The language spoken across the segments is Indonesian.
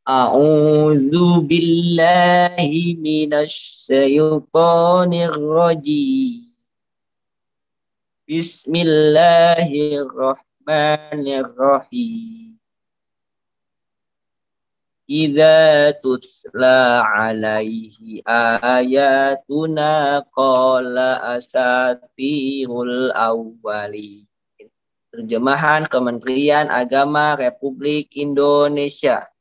A'udzu billahi minasy syaithanir rajim. Bismillahirrahmanirrahim. Idza tutla alaihi ayatuna qala asatirul awwalin. Terjemahan Kementerian Agama Republik Indonesia.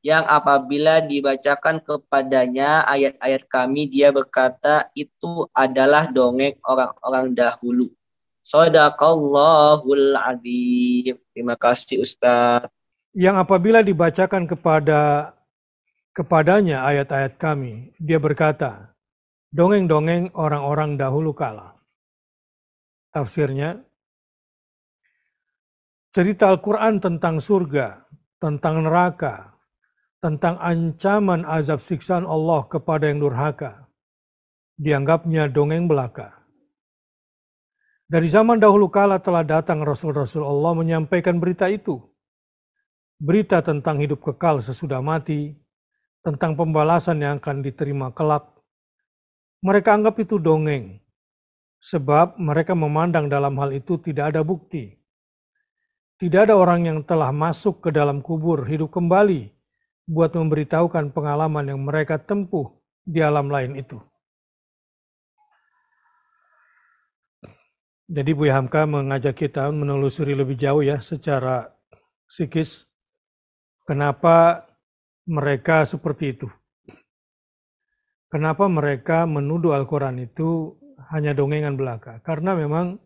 Yang apabila dibacakan kepadanya ayat-ayat kami, dia berkata itu adalah dongeng orang-orang dahulu. Shadaqallahul adzim. Terima kasih Ustaz. Yang apabila dibacakan kepadanya ayat-ayat kami, dia berkata, dongeng-dongeng orang-orang dahulu kala. Tafsirnya, cerita Al-Quran tentang surga, tentang neraka, tentang ancaman azab siksaan Allah kepada yang durhaka, dianggapnya dongeng belaka. Dari zaman dahulu kala telah datang Rasul-Rasul Allah menyampaikan berita itu. Berita tentang hidup kekal sesudah mati, tentang pembalasan yang akan diterima kelak. Mereka anggap itu dongeng, sebab mereka memandang dalam hal itu tidak ada bukti. Tidak ada orang yang telah masuk ke dalam kubur hidup kembali buat memberitahukan pengalaman yang mereka tempuh di alam lain itu. Jadi Buya Hamka mengajak kita menelusuri lebih jauh ya secara psikis. Kenapa mereka seperti itu? Kenapa mereka menuduh Al-Quran itu hanya dongengan belaka? Karena memang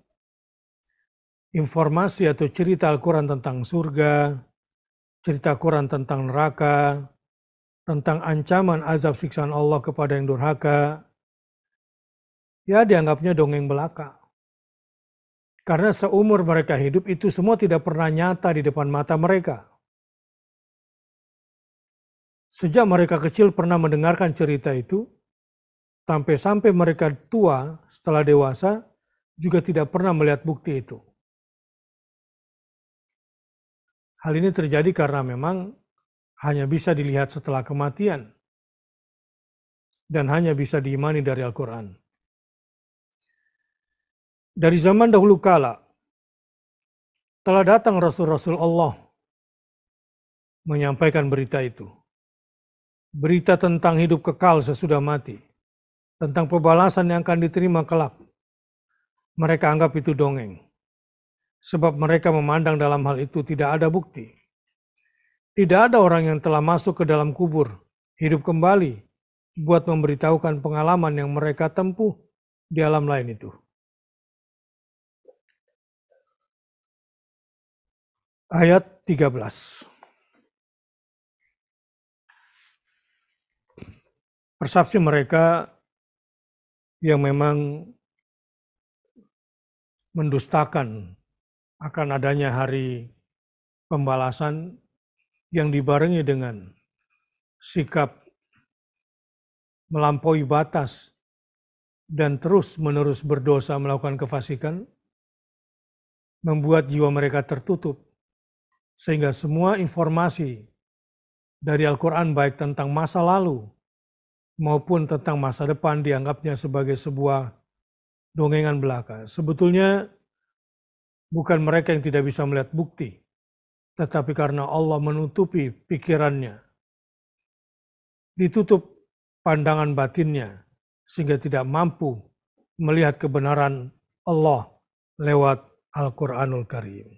informasi atau cerita Al-Quran tentang surga, cerita Quran tentang neraka, tentang ancaman azab siksaan Allah kepada yang durhaka, ya dianggapnya dongeng belaka. Karena seumur mereka hidup itu semua tidak pernah nyata di depan mata mereka. Sejak mereka kecil pernah mendengarkan cerita itu, sampai mereka tua setelah dewasa juga tidak pernah melihat bukti itu. Hal ini terjadi karena memang hanya bisa dilihat setelah kematian dan hanya bisa diimani dari Al-Quran. Dari zaman dahulu kala telah datang Rasul-Rasul Allah menyampaikan berita itu. Berita tentang hidup kekal sesudah mati, tentang pembalasan yang akan diterima kelak. Mereka anggap itu dongeng, sebab mereka memandang dalam hal itu tidak ada bukti. Tidak ada orang yang telah masuk ke dalam kubur, hidup kembali, buat memberitahukan pengalaman yang mereka tempuh di alam lain itu. Ayat 13. Persepsi mereka yang memang mendustakan akan adanya hari pembalasan yang dibarengi dengan sikap melampaui batas dan terus-menerus berdosa melakukan kefasikan, membuat jiwa mereka tertutup, sehingga semua informasi dari Al-Quran baik tentang masa lalu maupun tentang masa depan dianggapnya sebagai sebuah dongengan belaka. Sebetulnya bukan mereka yang tidak bisa melihat bukti, tetapi karena Allah menutupi pikirannya, ditutup pandangan batinnya, sehingga tidak mampu melihat kebenaran Allah lewat Al-Quranul Karim.